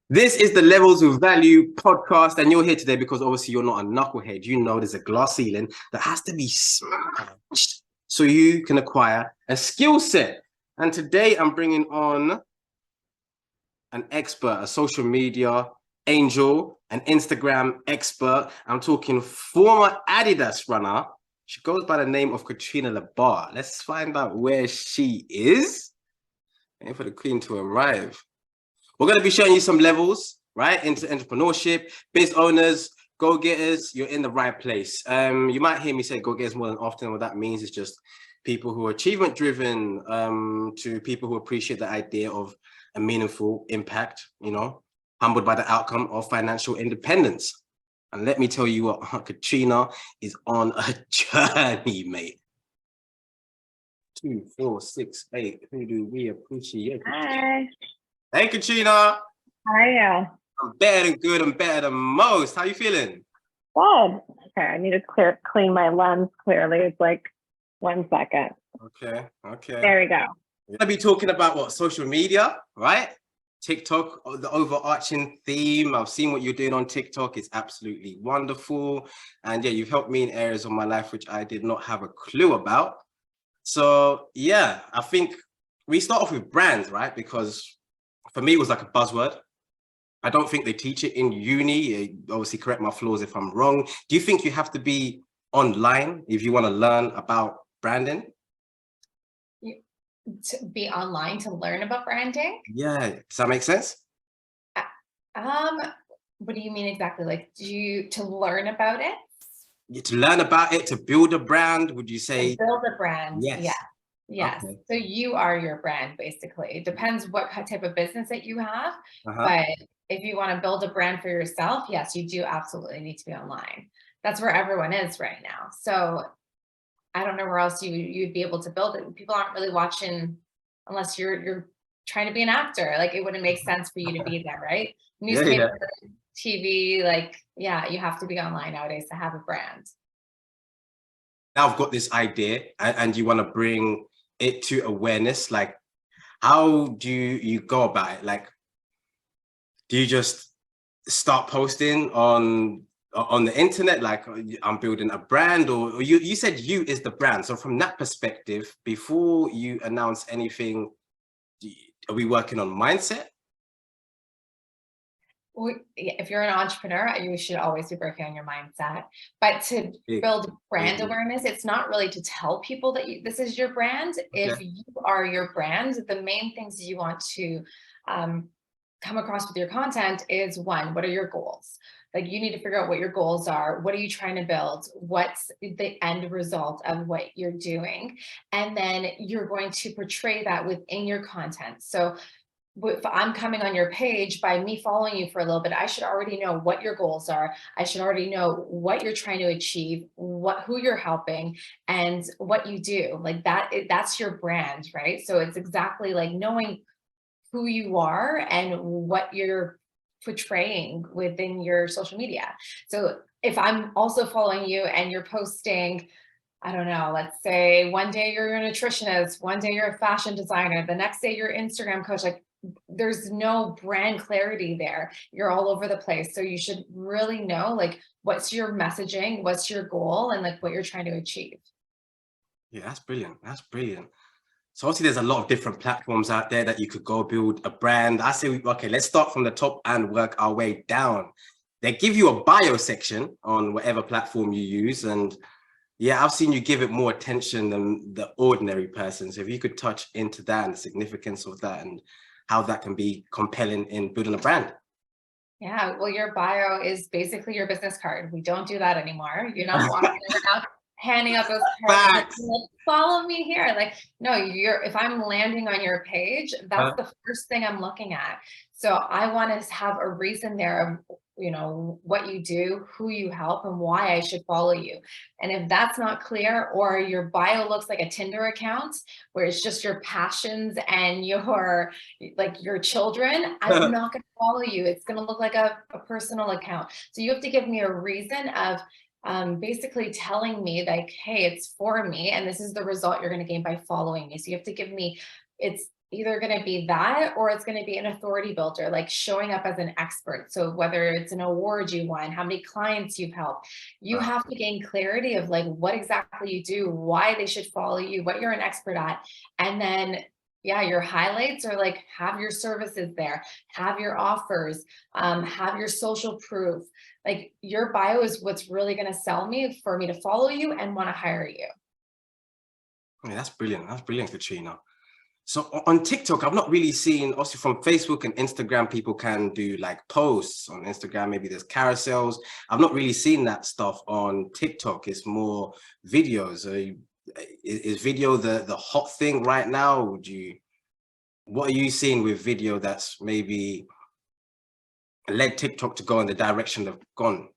This is the Levels of Value podcast, and you're here today because obviously you're not a knucklehead. You know there's a glass ceiling that has to be smashed so you can acquire a skill set. And today I'm bringing on an expert, a social media angel, an Instagram expert. I'm talking former Adidas runner. She goes by the name of Katrina Lebar. Let's find out where she is. Waiting for the queen to arrive. We're going to be showing you some levels, right, into entrepreneurship, biz owners, go-getters. You're in the right place. You might hear me say go-getters more than often. What that means is just people who are achievement-driven, to people who appreciate the idea of a meaningful impact, humbled by the outcome of financial independence. And let me tell you what, Katrina is on a journey, mate. 2, 4, 6, 8. Who do we appreciate? Hi. Hey, Katrina. How are you? I'm better than good. I'm better than most. How you feeling? Good. Okay, I need to clean my lens clearly. It's like 1 second. Okay. There we go. We're gonna be talking about what social media, right? TikTok, the overarching theme. I've seen what you're doing on TikTok. It's absolutely wonderful. And yeah, you've helped me in areas of my life which I did not have a clue about. So yeah, I think we start off with brands, right? Because for me, it was like a buzzword. I don't think they teach it in uni. Obviously, correct my flaws if I'm wrong. Do you think you have to be online if you want to learn about branding? To be online to learn about branding? Yeah, does that make sense? What do you mean exactly? Like, to learn about it? Yeah, to learn about it, to build a brand, would you say? To build a brand, Yes. Yes. Okay. So you are your brand, basically. It depends what type of business that you have, Uh-huh. but if you want to build a brand for yourself, yes, you do absolutely need to be online. That's where everyone is right now. So I don't know where else you'd be able to build it. People aren't really watching unless you're trying to be an actor. Like, it wouldn't make sense for you to be there, right? Newspaper, TV, like, yeah, you have to be online nowadays to have a brand. Now I've got this idea and you want to bring it to awareness. Like, how do you go about it? Like, do you just start posting on the internet, like I'm building a brand, or you said you is the brand? So from that perspective, before you announce anything, are we working on mindset? If you're an entrepreneur, you should always be working on your mindset. But to build brand awareness, it's not really to tell people that this is your brand. Okay. If you are your brand, the main things you want to come across with your content is, one, what are your goals? Like, you need to figure out what your goals are. What are you trying to build? What's the end result of what you're doing? And then you're going to portray that within your content. So if I'm coming on your page, by me following you for a little bit, I should already know what your goals are. I should already know what you're trying to achieve, who you're helping, and what you do. Like, that's your brand, right? So it's exactly like knowing who you are and what you're portraying within your social media. So if I'm also following you and you're posting, I don't know, let's say one day you're a nutritionist, one day you're a fashion designer, the next day you're an Instagram coach, like, there's no brand clarity there. You're all over the place. So you should really know, like, what's your messaging, what's your goal, and like what you're trying to achieve. Yeah, that's brilliant. That's brilliant. So obviously there's a lot of different platforms out there that you could go build a brand. I say, okay, let's start from the top and work our way down. They give you a bio section on whatever platform you use. And yeah, I've seen you give it more attention than the ordinary person. So if you could touch into that and the significance of that and how that can be compelling in building a brand. Yeah, well, your bio is basically your business card. We don't do that anymore. You're not walking around handing out those cards, like, follow me here. Like, no, if I'm landing on your page, that's the first thing I'm looking at. So I want to have a reason there of, what you do, who you help, and why I should follow you. And if that's not clear, or your bio looks like a Tinder account where it's just your passions and your children, I'm not going to follow you. It's going to look like a personal account. So you have to give me a reason of basically telling me, like, hey, it's for me, and this is the result you're going to gain by following me. So you have to give me, either going to be that, or it's going to be an authority builder, like showing up as an expert. So whether it's an award you won, how many clients you've helped, you have to gain clarity of like what exactly you do, why they should follow you, what you're an expert at. And then, yeah, your highlights are like, have your services there, have your offers, have your social proof. Like your bio is what's really going to sell me for me to follow you and want to hire you. Yeah, that's brilliant. That's brilliant, Katrina. So on TikTok, I've not really seen, also from Facebook and Instagram, people can do like posts on Instagram. Maybe there's carousels. I've not really seen that stuff on TikTok. It's more videos. Is video the hot thing right now? What are you seeing with video that's maybe led TikTok to go in the direction they've gone,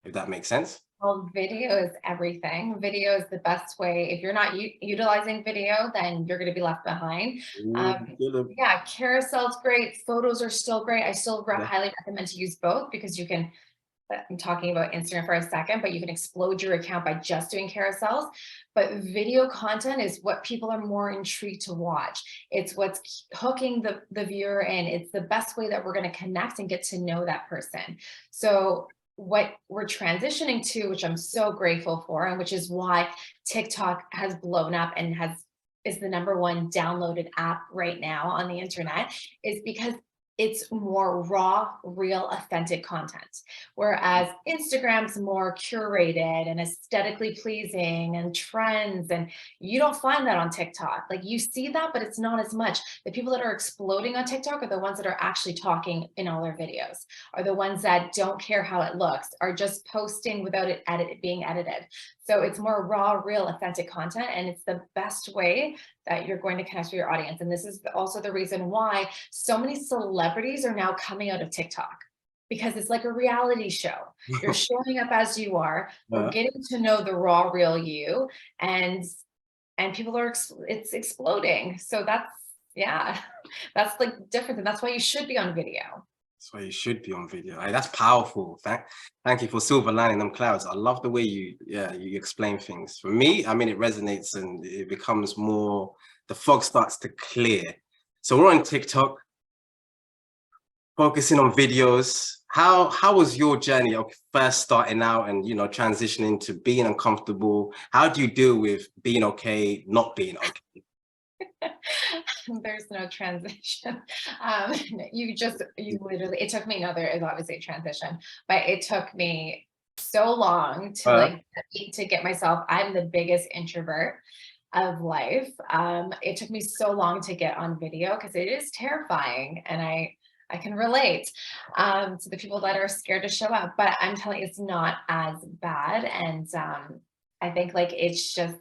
if that makes sense? Well, video is everything. Video is the best way. If you're not utilizing video, then you're going to be left behind. Yeah, carousel's great. Photos are still great. I still highly recommend to use both, because you can, I'm talking about Instagram for a second, but you can explode your account by just doing carousels. But video content is what people are more intrigued to watch. It's what's hooking the viewer in. It's the best way that we're going to connect and get to know that person. So what we're transitioning to, which I'm so grateful for, and which is why TikTok has blown up and is the #1 downloaded app right now on the internet, is because it's more raw, real, authentic content. Whereas Instagram's more curated and aesthetically pleasing and trends. And you don't find that on TikTok. Like you see that, but it's not as much. The people that are exploding on TikTok are the ones that are actually talking in all their videos, are the ones that don't care how it looks, are just posting without it being edited. So it's more raw, real, authentic content. And it's the best way that you're going to connect with your audience. And this is also the reason why so many celebrities are now coming out of TikTok, because it's like a reality show. You're showing up as you are, we're getting to know the raw, real you, and people are, it's exploding. So that's, yeah, that's like different. And that's why you should be on video. That's why you should be on video. Hey, that's powerful. Thank you for silver lining them clouds. I love the way you explain things. For me, I mean, it resonates and it becomes more, the fog starts to clear. So we're on TikTok, focusing on videos. How was your journey of first starting out and, you know, transitioning to being uncomfortable? How do you deal with being okay, not being okay? There's no transition. You literally, it took me, no, there is obviously a transition, but it took me so long to to get myself, I'm the biggest introvert of life. It took me so long to get on video because it is terrifying, and I can relate to the people that are scared to show up, but I'm telling you, it's not as bad. And I think like it's just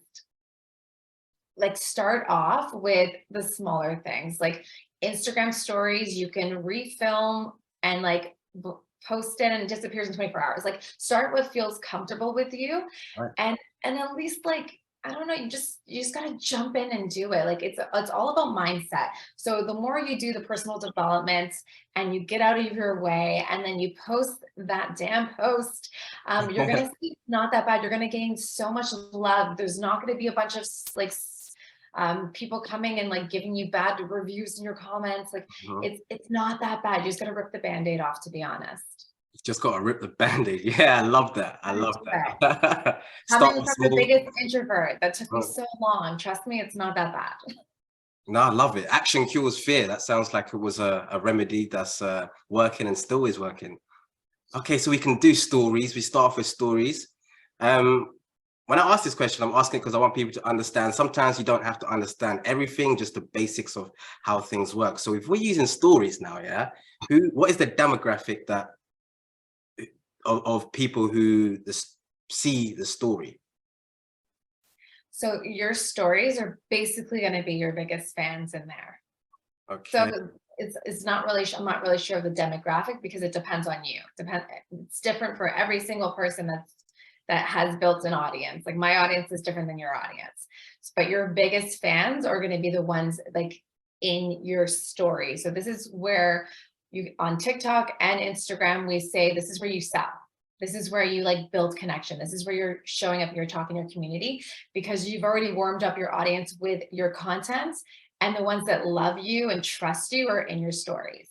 like start off with the smaller things, like Instagram stories. You can refilm and like post it and it disappears in 24 hours. Like start what feels comfortable with you. Right. And at least like, I don't know, you just got to jump in and do it. Like it's all about mindset. So the more you do the personal development and you get out of your way and then you post that damn post, you're going to see it's not that bad. You're going to gain so much love. There's not going to be a bunch of like people coming and like giving you bad reviews in your comments. Like it's not that bad. You just got to rip the Band-Aid off, to be honest. Just got to rip the Band-Aid. Yeah, I love that. I love that. Coming from the biggest introvert, that took me so long. Trust me, it's not that bad. No, I love it. Action cures fear. That sounds like it was a remedy that's working and still is working. Okay, so we can do stories. We start off with stories. When I ask this question, I'm asking because I want people to understand. Sometimes you don't have to understand everything, just the basics of how things work. So if we're using stories now, yeah, what is the demographic that of people who see the story? So your stories are basically going to be your biggest fans in there. Okay. So it's not really, I'm not really sure of the demographic because it depends on you. It's different for every single person that has built an audience. Like my audience is different than your audience, but your biggest fans are going to be the ones like in your story. So this is where you, on TikTok and Instagram, we say, this is where you sell. This is where you like build connection. This is where you're showing up, you're talking to your community because you've already warmed up your audience with your content And the ones that love you and trust you are in your stories.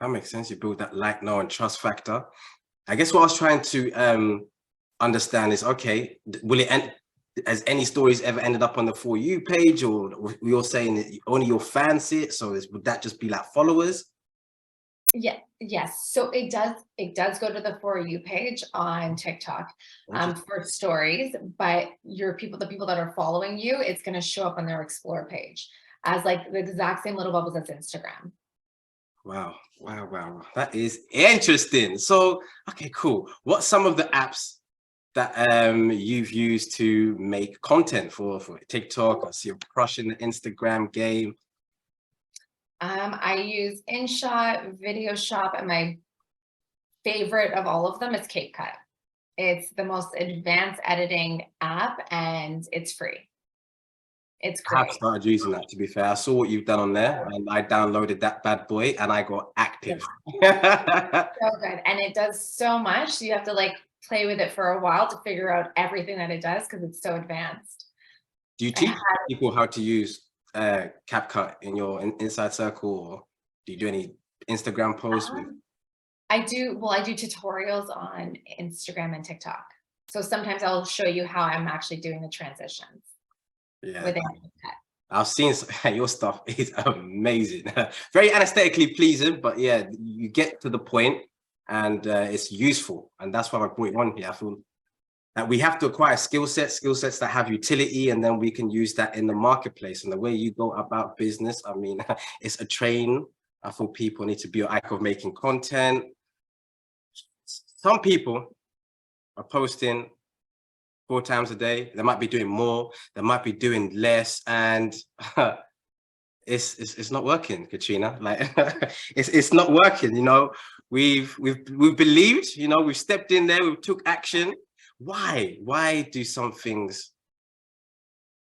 That makes sense. You build that like, know, and trust factor. I guess what I was trying to understand is, okay, will it end? Has any stories ever ended up on the For You page, or you're saying that only your fans see it? So would that just be like followers? Yeah, yes. So it does go to the For You page on TikTok for stories, but the people that are following you, it's going to show up on their Explore page as like the exact same little bubbles as Instagram. Wow, wow, wow. That is interesting. So, okay, cool. What's some of the apps that you've used to make content for TikTok? I see you're crushing the Instagram game. I use InShot, Video Shop, and my favorite of all of them is CapCut. It's the most advanced editing app and it's free. It's I have great. started using that, to be fair. I saw what you've done on there and I downloaded that bad boy and I got active. So good. And it does so much. So you have to like play with it for a while to figure out everything that it does because it's so advanced. Do you teach people how to use CapCut in your inside circle, or do you do any Instagram posts with? I do tutorials on Instagram and TikTok. So sometimes I'll show you how I'm actually doing the transitions. Yeah, within I've seen your stuff is amazing. Very aesthetically pleasing, but yeah, you get to the point and it's useful. And that's why I brought it on here. I feel that we have to acquire skill sets that have utility, and then we can use that in the marketplace. And the way you go about business, I mean, it's a train. I feel people need to be an icon of making content. Some people are posting 4 times a day. They might be doing more, they might be doing less, and it's not working, Katrina. Like it's not working. You know, we've believed. You know, we've stepped in there, we've took action. Why do some things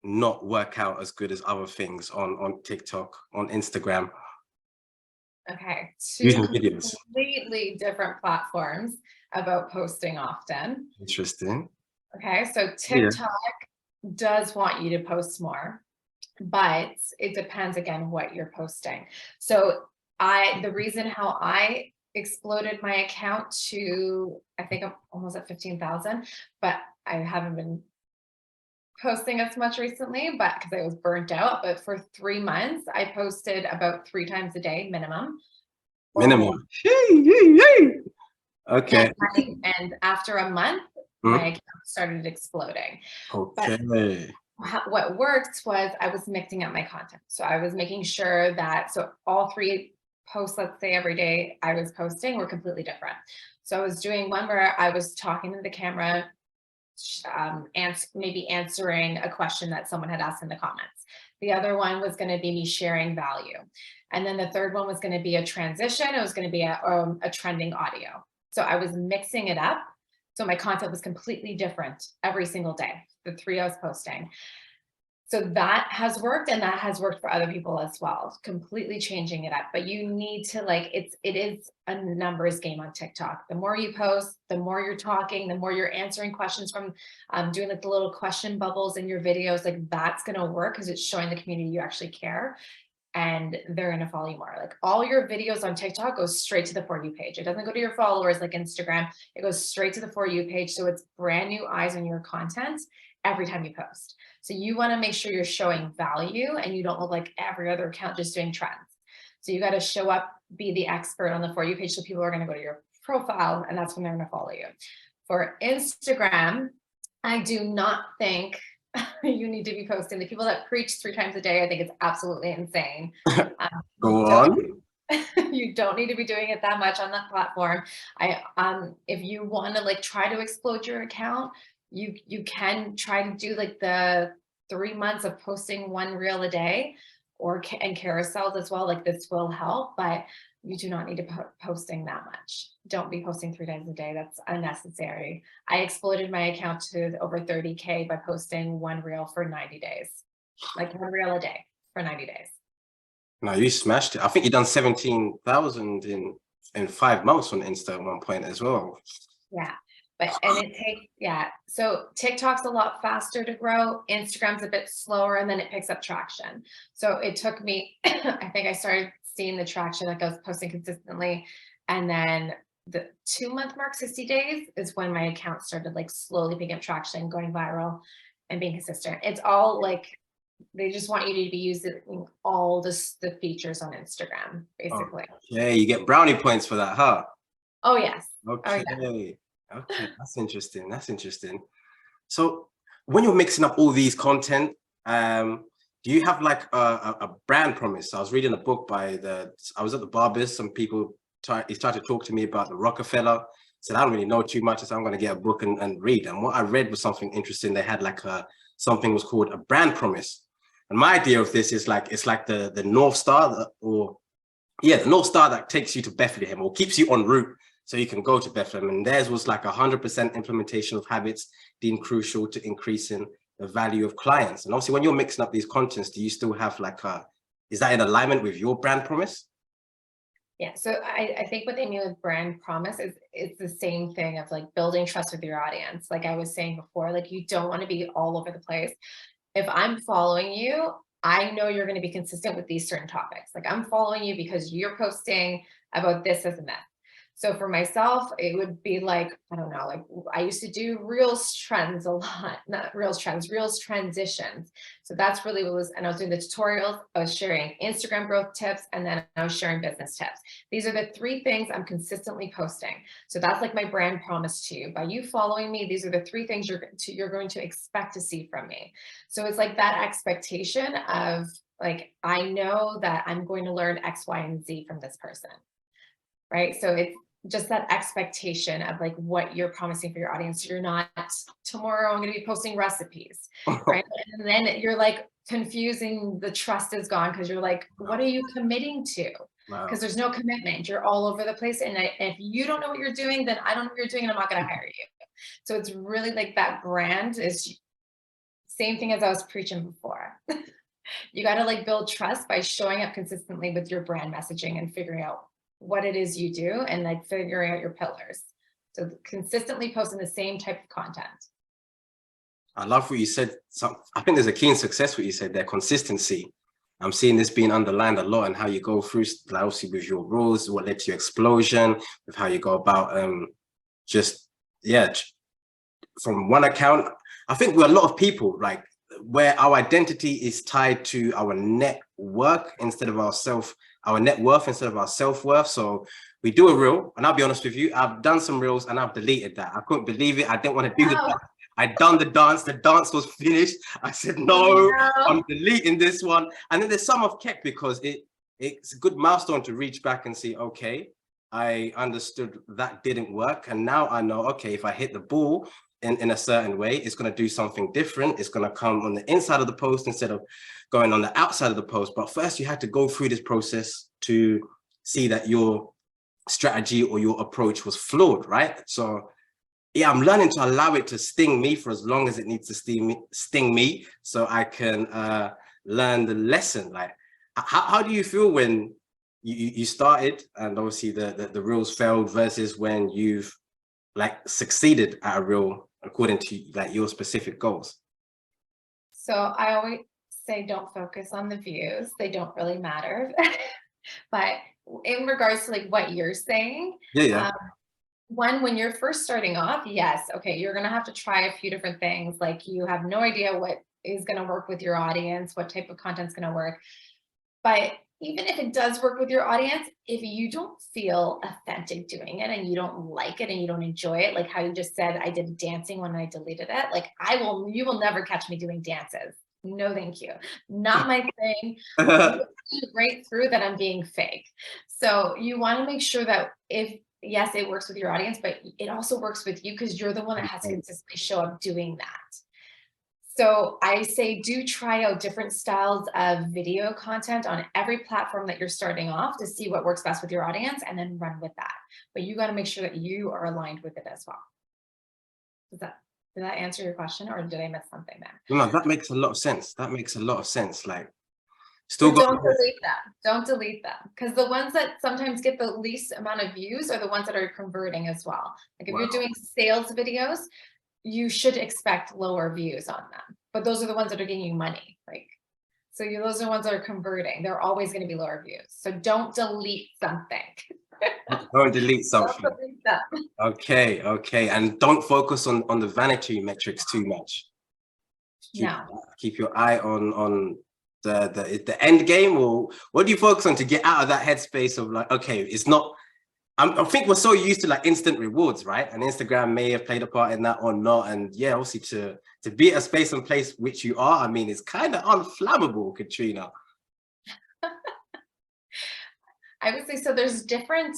not work out as good as other things on TikTok, on Instagram? Okay, Using two videos. completely different platforms about posting often. Interesting. Okay, so TikTok does want you to post more, but it depends again what you're posting. So the reason how I exploded my account to, I think I'm almost at 15,000, but I haven't been posting as much recently, but because I was burnt out. But for 3 months, I posted about 3 times a day minimum. Minimum. Okay. And after a month, my account started exploding. Okay. But what worked was I was mixing up my content. So I was making sure that, so all 3 posts, let's say every day I was posting, were completely different. So I was doing one where I was talking to the camera, maybe answering a question that someone had asked in the comments. The other one was going to be me sharing value. And then the third one was going to be a transition. It was going to be a trending audio. So I was mixing it up. So my content was completely different every single day, the 3 I was posting. So that has worked, and that has worked for other people as well, completely changing it up. But you need to it is a numbers game on TikTok. The more you post, the more you're talking, the more you're answering questions from doing like the little question bubbles in your videos, like that's going to work because it's showing the community you actually care. And they're going to follow you more. Like all your videos on TikTok go straight to the For You page. It doesn't go to your followers like Instagram. It goes straight to the For You page. So it's brand new eyes on your content every time you post. So you want to make sure you're showing value and you don't look like every other account just doing trends. So you got to show up, be the expert on the For You page. So people are going to go to your profile and that's when they're going to follow you. For Instagram, I do not think you need to be posting. The people that preach 3 times a day, I think it's absolutely insane. Go on. You don't need to be doing it that much on that platform. If you want to like try to explode your account, you can try to do like the 3 months of posting 1 reel a day, and carousels as well. Like this will help, but you do not need to posting that much. Don't be posting 3 times a day. That's unnecessary. I exploded my account to over 30K by posting 1 reel for 90 days, like 1 reel a day for 90 days. No, you smashed it. I think you done 17,000 in 5 months on Insta at one point as well. Yeah. And it takes, yeah. So TikTok's a lot faster to grow. Instagram's a bit slower, and then it picks up traction. So it took me, I think I started seeing the traction, like I was posting consistently. And then the 2-month mark, 60 days is when my account started like slowly picking up traction, going viral and being consistent. It's all like, they just want you to be using all the features on Instagram, basically. Yeah, you get brownie points for that, huh? Oh, yes. Okay. Oh, yeah. Okay, that's interesting. That's interesting. So when you're mixing up all these content, do you have like a brand promise? I was reading a book I was at the Barbers. Some people tried to talk to me about the Rockafella. Said, I don't really know too much. So I'm going to get a book and read. And what I read was something interesting. They had like something was called a brand promise. And my idea of this is like, it's like the North Star the North Star that takes you to Bethlehem or keeps you en route so you can go to Bethlehem. And theirs was like 100% implementation of habits deemed crucial to increasing the value of clients. And obviously when you're mixing up these contents, do you still have like is that in alignment with your brand promise? Yeah, so I think what they mean with brand promise is it's the same thing of like building trust with your audience. Like I was saying before, like you don't want to be all over the place. If I'm following you, I know you're going to be consistent with these certain topics. Like I'm following you because you're posting about this, and that. So for myself, it would be like, I don't know, like I used to do Reels trends a lot, not Reels trends, Reels transitions. So that's really what was, and I was doing the tutorials, I was sharing Instagram growth tips, and then I was sharing business tips. These are the 3 things I'm consistently posting. So that's like my brand promise to you. By you following me, these are the 3 things you're going to expect to see from me. So it's like that expectation of like, I know that I'm going to learn X, Y, and Z from this person. Right. So it's just that expectation of like what you're promising for your audience. You're not, tomorrow I'm going to be posting recipes, right? And then you're like confusing, the trust is gone because you're like, what are you committing to? Because there's no commitment. You're all over the place. And if you don't know what you're doing, then I don't know what you're doing and I'm not going to hire you. So it's really like that brand is same thing as I was preaching before. You got to like build trust by showing up consistently with your brand messaging and figuring out what it is you do and like figuring out your pillars. So consistently posting the same type of content. I love what you said. I think there's a key in success what you said there, consistency. I'm seeing this being underlined a lot and how you go through, like obviously with your rules, what led to your explosion, with how you go about from one account. I think we're a lot of people like where our identity is tied to our network instead of our net worth instead of our self-worth. So we do a reel, and I'll be honest with you, I've done some reels and I've deleted that. I couldn't believe it. I didn't want to do the dance. I'd done the dance was finished. I said, no, I'm deleting this one. And then there's some I've kept because it's a good milestone to reach back and see, okay, I understood that didn't work. And now I know, okay, if I hit the ball in a certain way, it's going to do something different. It's going to come on the inside of the post instead of going on the outside of the post. But first you had to go through this process to see that your strategy or your approach was flawed, right? So yeah, I'm learning to allow it to sting me for as long as it needs to sting me so I can learn the lesson. Like, how do you feel when you started and obviously the reels failed versus when you've like succeeded at a reel according to like your specific goals? So I always say, don't focus on the views. They don't really matter. But in regards to like what you're saying, when you're first starting off, yes, okay, you're gonna have to try a few different things. Like you have no idea what is gonna work with your audience, what type of content's gonna work. But even if it does work with your audience, if you don't feel authentic doing it and you don't like it and you don't enjoy it, like how you just said, I did dancing when I deleted it. Like you will never catch me doing dances. No, thank you. Not my thing. Right through that I'm being fake. So you want to make sure that yes, it works with your audience, but it also works with you because you're the one that has to consistently show up doing that. So I say, do try out different styles of video content on every platform that you're starting off to see what works best with your audience and then run with that. But you got to make sure that you are aligned with it as well. Did that answer your question or did I miss something there? No, that makes a lot of sense. That makes a lot of sense. Like Still got. Don't delete them. Don't delete them, because the ones that sometimes get the least amount of views are the ones that are converting as well. Like if you're doing sales videos, you should expect lower views on them, but those are the ones that are getting you money. Like, so those are the ones that are converting. They're always going to be lower views. So don't delete something. Don't delete something. Don't delete them. Okay, okay, and don't focus on the vanity metrics too much. Keep your eye on the end game, or what do you focus on to get out of that headspace of like, okay, it's not. I think we're so used to like instant rewards, right? And Instagram may have played a part in that or not. And yeah, obviously to be at a space and place which you are, I mean, it's kind of unflammable, Katrina. I would say so. There's different.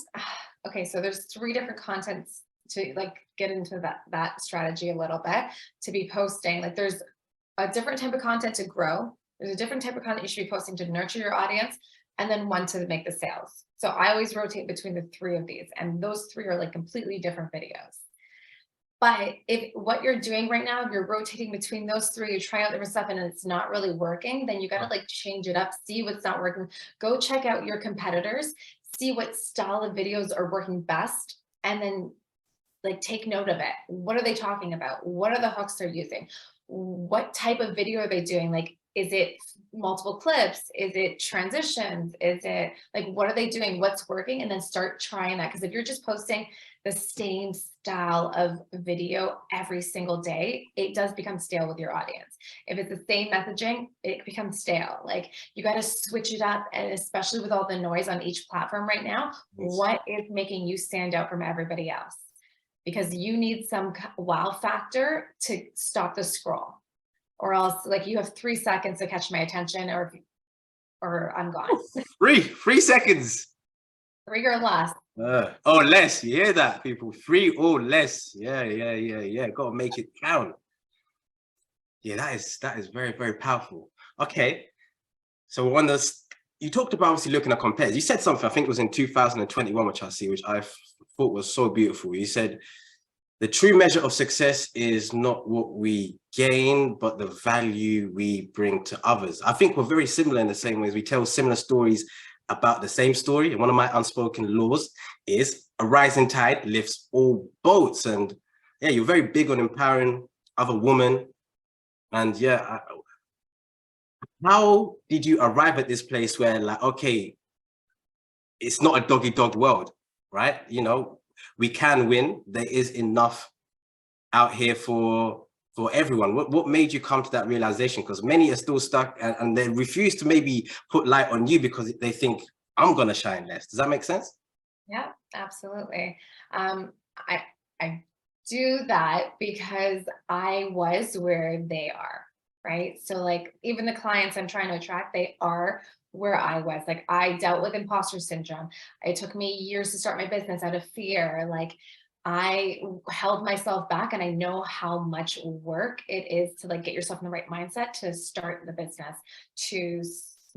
Okay, so there's 3 different contents to like get into that strategy a little bit to be posting. Like there's a different type of content to grow. There's a different type of content you should be posting to nurture your audience, and then one to make the sales. So I always rotate between the 3 of these, and those 3 are like completely different videos. But if what you're doing right now, if you're rotating between those 3, you try out different stuff and it's not really working, then you got to like change it up, see what's not working. Go check out your competitors, see what style of videos are working best, and then like take note of it. What are they talking about? What are the hooks they're using? What type of video are they doing? Like, is it multiple clips? Is it transitions? Is it like, what are they doing? What's working? And then start trying that. Because if you're just posting the same style of video every single day, it does become stale with your audience. If it's the same messaging, it becomes stale. Like you got to switch it up. And especially with all the noise on each platform right now, what is making you stand out from everybody else? Because you need some wow factor to stop the scroll. Or else like you have 3 seconds to catch my attention or I'm gone. 3 seconds. 3 or less. Or less. You hear that, people? 3 or less. Yeah. Gotta make it count. Yeah, that is very, very powerful. Okay. So on this, you talked about obviously looking at compares. You said something, I think it was in 2021, which I thought was so beautiful. You said, the true measure of success is not what we gain, but the value we bring to others. I think we're very similar in the same ways. We tell similar stories about the same story. And one of my unspoken laws is a rising tide lifts all boats. And yeah, you're very big on empowering other women. And yeah, how did you arrive at this place where like, okay, it's not a dog-eat-dog world, right? You know, we can win. There is enough out here for everyone. What made you come to that realization? Because many are still stuck and they refuse to maybe put light on you because they think I'm gonna shine less. Does that make sense? Yeah, absolutely. I do that because I was where they are, right? So like even the clients I'm trying to attract, they are where I was. Like I dealt with imposter syndrome. It took me years to start my business out of fear. Like I held myself back, and I know how much work it is to like get yourself in the right mindset to start the business, to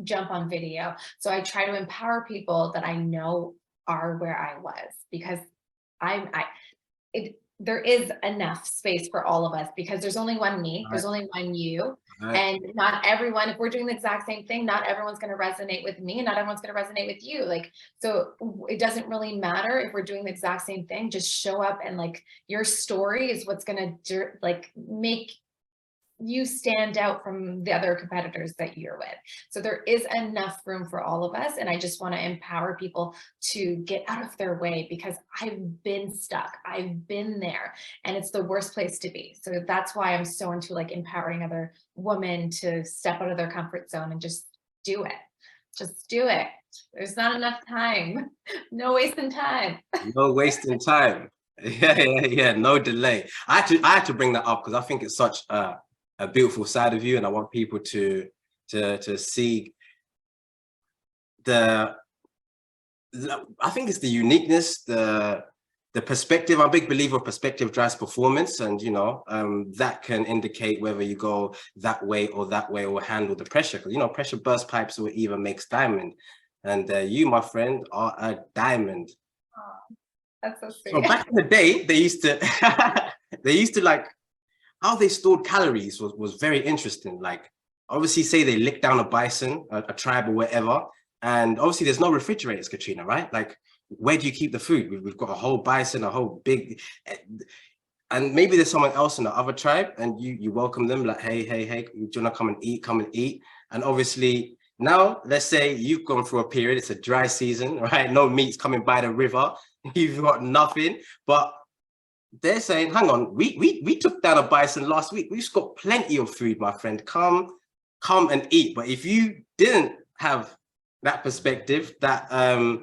jump on video. So I try to empower people that I know are where I was, because there is enough space for all of us, because there's only one me, there's only one you, and not everyone, if we're doing the exact same thing, not everyone's going to resonate with me, and not everyone's going to resonate with you. Like, so it doesn't really matter if we're doing the exact same thing. Just show up, and like your story is what's going to like make you stand out from the other competitors that you're with. So there is enough room for all of us. And I just want to empower people to get out of their way, because I've been stuck. I've been there, and it's the worst place to be. So that's why I'm so into like empowering other women to step out of their comfort zone and just do it. Just do it. There's not enough time. No wasting time. No wasting time. Yeah. No delay. I had to bring that up because I think it's such a beautiful side of you, and I want people to see I think it's the uniqueness, the perspective. I'm a big believer of perspective drives performance, and you know, that can indicate whether you go that way or handle the pressure, because you know, pressure bursts pipes or even makes diamond, and you, my friend, are a diamond. Oh, that's so sweet. So back in the day, they used to like, how they stored calories was very interesting. Like, obviously say they lick down a bison, a tribe or whatever, and obviously there's no refrigerators, Katrina, right? Like, where do you keep the food? We've got a whole bison, a whole big, and maybe there's someone else in the other tribe, and you welcome them like, hey, do you want to come and eat? Come and eat. And obviously now, let's say you've gone through a period, it's a dry season, right? No meat's coming by the river, you've got nothing, but they're saying, hang on, we took down a bison last week. We've got plenty of food, my friend. Come and eat. But if you didn't have that perspective, that I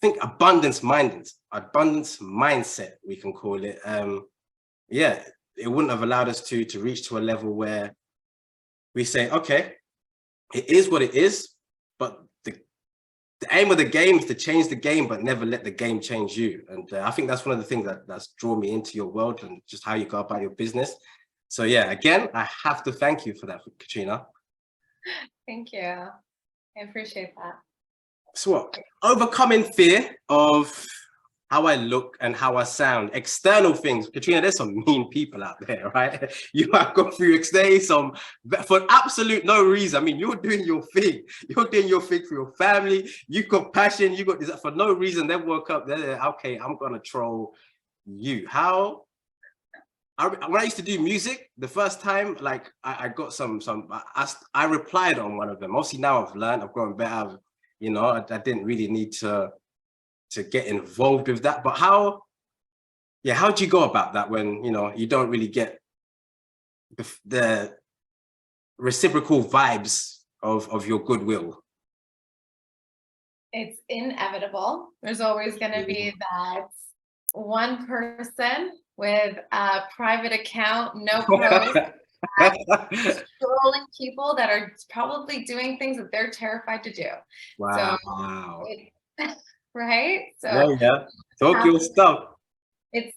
think abundance mindset, we can call it. Yeah, it wouldn't have allowed us to reach to a level where we say, okay, it is what it is, but the aim of the game is to change the game, but never let the game change you. And I think that's one of the things that's drawn me into your world and just how you go about your business. So yeah, again, I have to thank you for that, Katrina. Thank you. I appreciate that. So what? Overcoming fear of how I look and how I sound, external things. Katrina, there's some mean people out there, right? You might go through some for absolute no reason. I mean, you're doing your thing. You're doing your thing for your family. You've got passion. You got this for no reason. They woke up. They're okay. I'm gonna troll you. How? When I used to do music, the first time, like I got I replied on one of them. Obviously now I've learned. I've grown better. You know, I didn't really need to get involved with that. But how do you go about that when, you know, you don't really get the reciprocal vibes of your goodwill? It's inevitable. There's always going to be that one person with a private account, no post, trolling people that are probably doing things that they're terrified to do. Wow. So right? So yeah. Talk your stuff. It's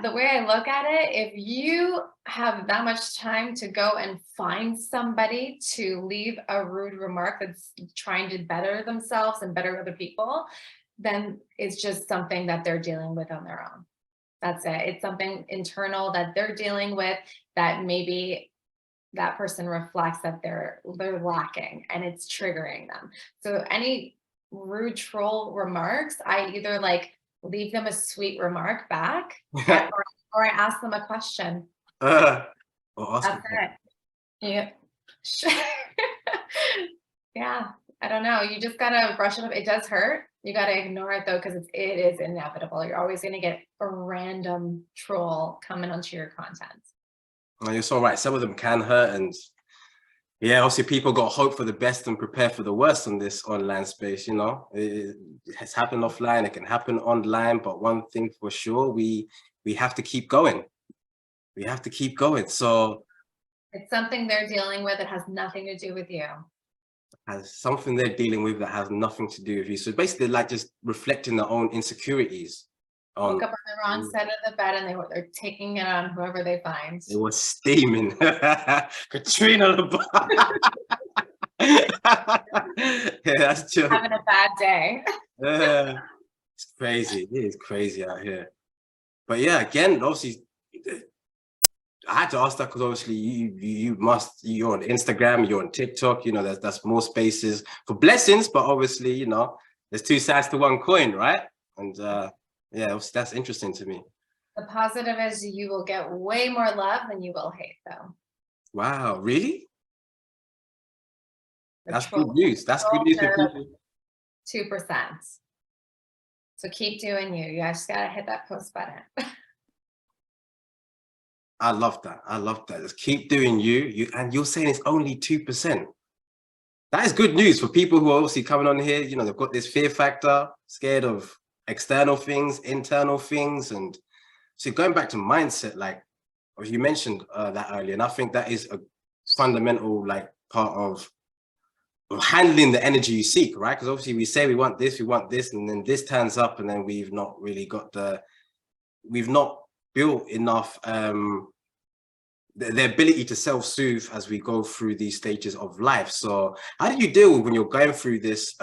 the way I look at it, if you have that much time to go and find somebody to leave a rude remark that's trying to better themselves and better other people, then it's just something that they're dealing with on their own. That's it. It's something internal that they're dealing with that maybe that person reflects that they're lacking and it's triggering them. So any rude troll remarks, I either like leave them a sweet remark back or I ask them a question. That's it. Yeah. Yeah, I don't know. You just gotta brush it up. It does hurt. You gotta ignore it though, because it is inevitable. You're always gonna get a random troll coming onto your content. Oh, you're so right. Some of them can hurt, and yeah, obviously people got hope for the best and prepare for the worst on this online space. You know, it has happened offline, it can happen online, but one thing for sure, we have to keep going. We have to keep going. So it's something they're dealing with. It has nothing to do with you. Has something they're dealing with that has nothing to do with you. So basically, like just reflecting their own insecurities. Woke up on the wrong side of the bed and they're taking it on whoever they find. It was steaming. Katrina Lebar. Yeah, that's true. Having a bad day. Yeah, it's crazy. It is crazy out here. But yeah, again, obviously, I had to ask that because obviously you're on Instagram, you're on TikTok. You know, that's more spaces for blessings, but obviously, you know, there's two sides to one coin, right? And yeah, that's interesting to me. The positive is you will get way more love than you will hate, though. Wow, really? That's good news. That's good news for people. 2%. So keep doing you. You just gotta hit that post button. I love that. I love that. Just keep doing you. And you're saying it's only 2%. That is good news for people who are obviously coming on here. You know, they've got this fear factor, scared of external things, internal things. And so going back to mindset, like you mentioned that earlier, and I think that is a fundamental like part of handling the energy you seek, right? Because obviously we say we want this, and then this turns up, and then we've not really got we've not built enough the ability to self-soothe as we go through these stages of life. So how do you deal with when you're going through this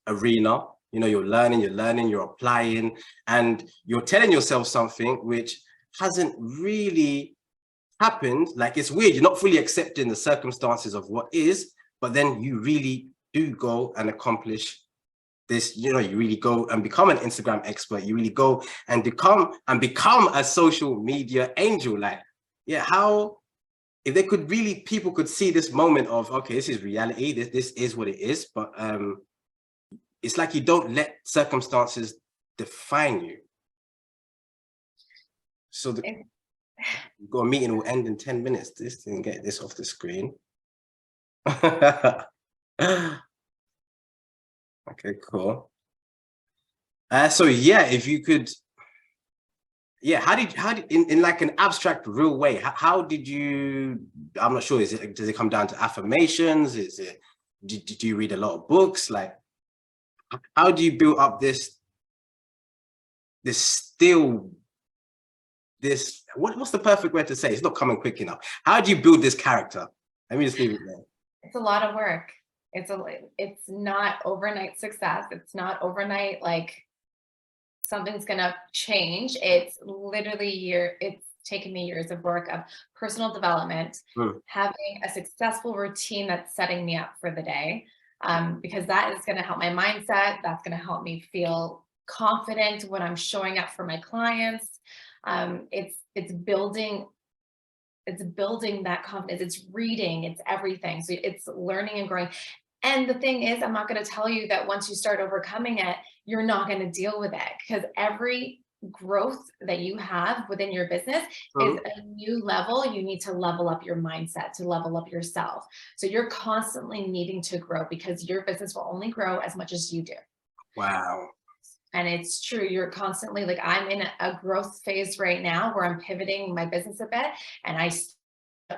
arena? You know, you're learning, you're applying, and you're telling yourself something which hasn't really happened, like it's weird, you're not fully accepting the circumstances of what is, but then you really do go and accomplish this, you know, you really go and become an Instagram expert, you really go and become a social media angel. Like, yeah, how, if they could really, people could see this moment of, okay, this is reality, this is what it is, but it's like you don't let circumstances define you. So you've got a meeting will end in 10 minutes. This didn't get this off the screen. Okay, cool. So yeah, if you could, yeah, how did in like an abstract real way, how did you, I'm not sure, does it come down to affirmations? Is it, did you read a lot of books? Like, how do you build up this what's the perfect way to say it? It's not coming quick enough. How do you build this character? Let me just leave it there. It's a lot of work. It's not overnight success. It's not overnight, like something's gonna change. It's literally it's taken me years of work of personal development, having a successful routine that's setting me up for the day, because that is gonna help my mindset. That's gonna help me feel confident when I'm showing up for my clients. It's building that confidence. It's reading, it's everything. So it's learning and growing. And the thing is, I'm not going to tell you that once you start overcoming it, you're not going to deal with it, because every growth that you have within your business is a new level. You need to level up your mindset, to level up yourself. So you're constantly needing to grow, because your business will only grow as much as you do. Wow. And it's true. You're constantly, like, I'm in a growth phase right now where I'm pivoting my business a bit, and I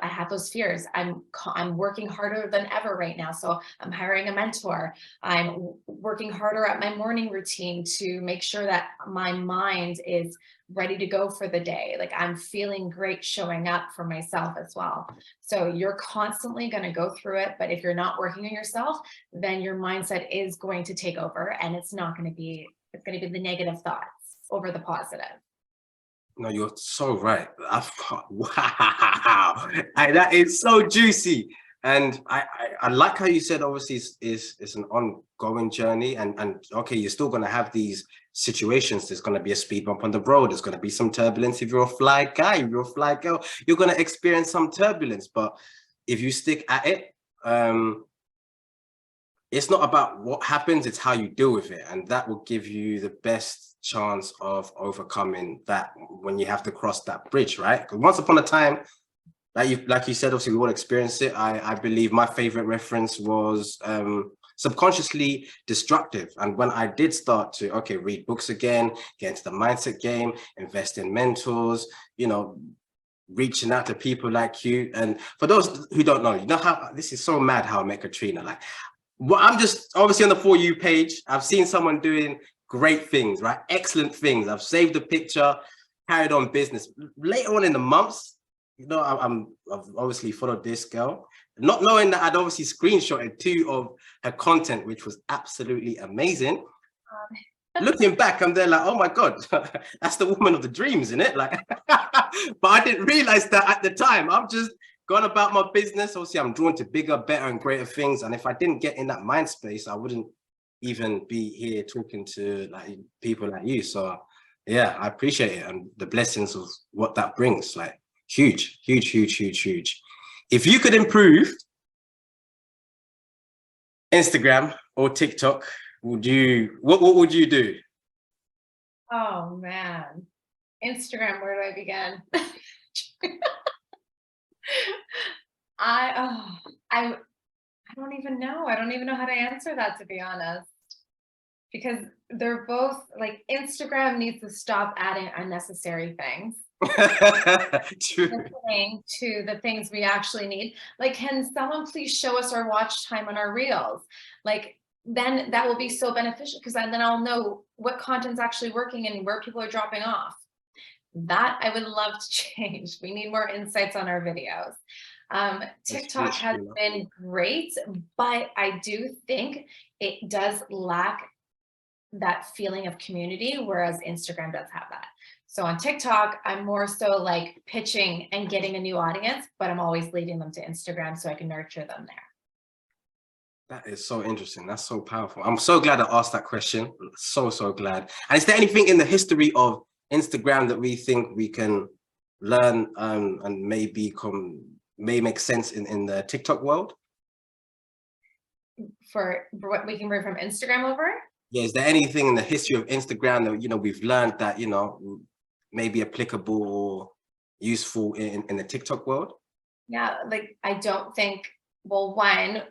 have those fears. I'm working harder than ever right now. So I'm hiring a mentor. I'm working harder at my morning routine to make sure that my mind is ready to go for the day. Like, I'm feeling great showing up for myself as well. So you're constantly going to go through it. But if you're not working on yourself, then your mindset is going to take over, and it's going to be the negative thoughts over the positive. No, you're so right. Wow, that is so juicy. And I like how you said, obviously it's an ongoing journey, and okay, you're still going to have these situations. There's going to be a speed bump on the road. There's going to be some turbulence. If you're a fly guy, if you're a fly girl, you're going to experience some turbulence. But if you stick at it, it's not about what happens, it's how you deal with it. And that will give you the best chance of overcoming that when you have to cross that bridge, right? Because once upon a time, like you said, obviously we all experience it. I believe my favorite reference was subconsciously destructive. And when I did start to, okay, read books again, get into the mindset game, invest in mentors, you know, reaching out to people like you. And for those who don't know, you know how, this is so mad how I met Katrina. Like, well, I'm just obviously on the For You page. I've seen someone doing great things, right? Excellent things. I've saved a picture, carried on business. Later on in the months, you know, I've obviously followed this girl, not knowing that I'd obviously screenshotted 2 of her content, which was absolutely amazing. Looking back, I'm there like, oh my God, that's the woman of the dreams, isn't it? Like, but I didn't realize that at the time. I'm just gone about my business. Obviously, I'm drawn to bigger, better, and greater things. And if I didn't get in that mind space, I wouldn't even be here talking to like people like you. So yeah, I appreciate it, and the blessings of what that brings. Like, huge, huge, huge, huge, huge. If you could improve Instagram or TikTok, what would you do? Oh man, Instagram, where do I begin? I don't even know. I don't even know how to answer that, to be honest, because they're both like, Instagram needs to stop adding unnecessary things. True. Listening to the things we actually need. Like, can someone please show us our watch time on our reels? Like, then that will be so beneficial, because then I'll know what content's actually working and where people are dropping off. That I would love to change. We need more insights on our videos. TikTok has been great, but I do think it does lack that feeling of community, whereas Instagram does have that. So on TikTok, I'm more so like pitching and getting a new audience, but I'm always leading them to Instagram so I can nurture them there. That is so interesting. That's so powerful. I'm so glad I asked that question. So, so glad. And is there anything in the history of Instagram that we think we can learn and maybe may make sense in the TikTok world? For what we can bring from Instagram over? Yeah, is there anything in the history of Instagram that, you know, we've learned that, you know, may be applicable or useful in the TikTok world? Yeah, like I don't think, well, one,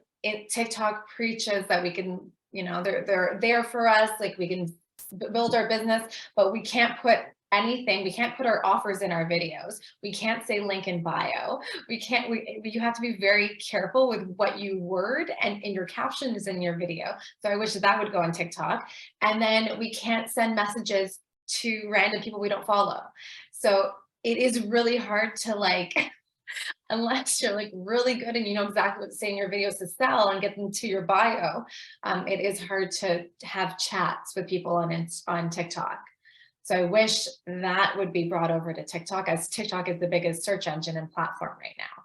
TikTok preaches that we can, you know, they're there for us, like we can build our business, but we can't put anything, we can't put our offers in our videos, we can't say link in bio, you have to be very careful with what you word and in your captions in your video. So I wish that would go on TikTok. And then we can't send messages to random people we don't follow. So it is really hard to like, unless you're like really good and you know exactly what to say in your videos to sell and get them to your bio, it is hard to have chats with people on TikTok. So I wish that would be brought over to TikTok, as TikTok is the biggest search engine and platform right now.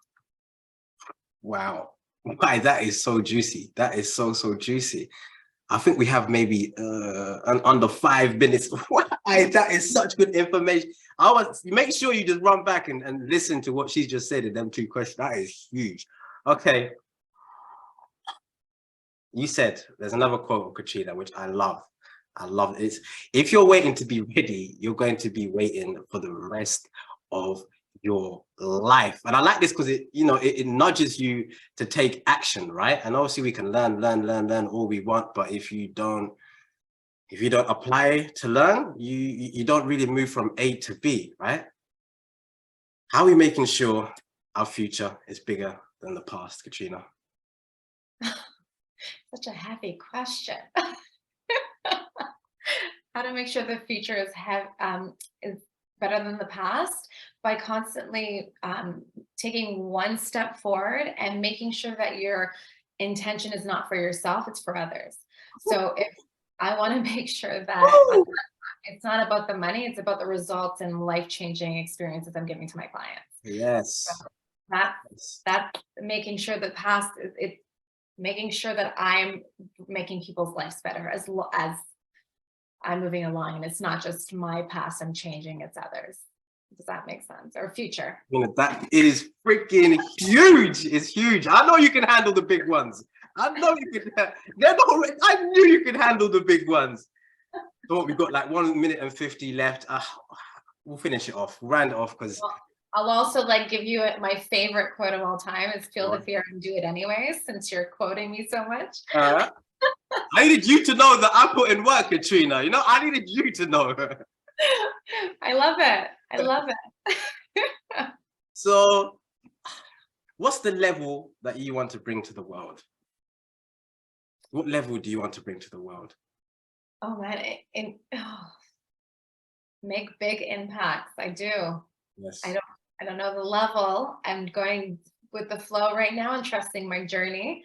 Wow. Why, that is so juicy. That is so, so juicy. I think we have maybe under 5 minutes. Why, that is such good information. Make sure you just run back and listen to what she's just said in them 2 questions. That is huge. Okay. You said there's another quote of Katrina, which I love. I love it. If you're waiting to be ready, you're going to be waiting for the rest of your life. And I like this because it nudges you to take action, right? And obviously we can learn all we want, but if you don't apply to learn, you don't really move from A to B, right? How are we making sure our future is bigger than the past, Katrina? Such a heavy question. How to make sure the future is better than the past? By constantly taking one step forward and making sure that your intention is not for yourself, it's for others. So if I want to make sure that it's not about the money, it's about the results and life-changing experiences I'm giving to my clients. Yes. So that's making sure that it's making sure that I'm making people's lives better as I'm moving along, and it's not just my past I'm changing, it's others. Does that make sense? Or future? That is freaking huge. It's huge. I know you can handle the big ones. I know you can. I knew you could handle the big ones. So we've got like 1 minute and 50 left. We'll finish it off. We'll round it off because I'll also give you my favorite quote of all time is "Feel the fear and do it anyway," since you're quoting me so much. I needed you to know that I put in work, Katrina. You know, I needed you to know. I love it. I love it. So, what's the level that you want to bring to the world? What level do you want to bring to the world? Oh man, make big impacts. I do. Yes. I don't know the level. I'm going with the flow right now and trusting my journey,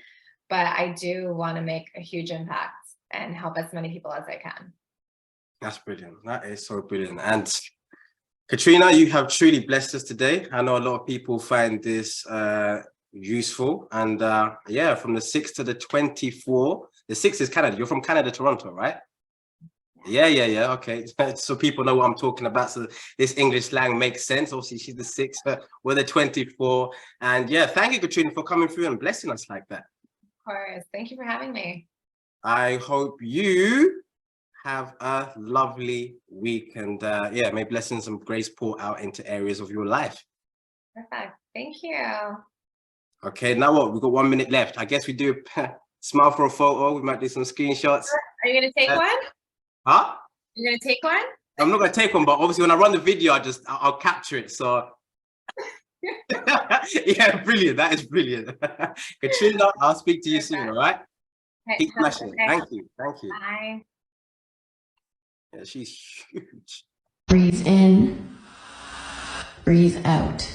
but I do want to make a huge impact and help as many people as I can. That's brilliant. That is so brilliant. And Katrina, you have truly blessed us today. I know a lot of people find this useful. And yeah, from the 6th to the 24th, the 6th is Canada. You're from Canada, Toronto, right? Yeah. Okay. So people know what I'm talking about. So this English slang makes sense. Obviously, she's the 6th, we're the 24th. And yeah, thank you, Katrina, for coming through and blessing us like that. Of course. Thank you for having me. I hope you have a lovely week, and yeah, may blessings and grace pour out into areas of your life. Perfect. Thank you. Okay, now what? We've got 1 minute left. I guess we do smile for a photo. We might do some screenshots. Are you going to take one? Huh? You're going to take one? I'm not going to take one, but obviously when I run the video, I'll capture it. So yeah, brilliant. That is brilliant. Katrina, I'll speak to you soon, all right? Okay, keep smashing. Thank you. Bye. Yeah, she's huge. Breathe in, breathe out.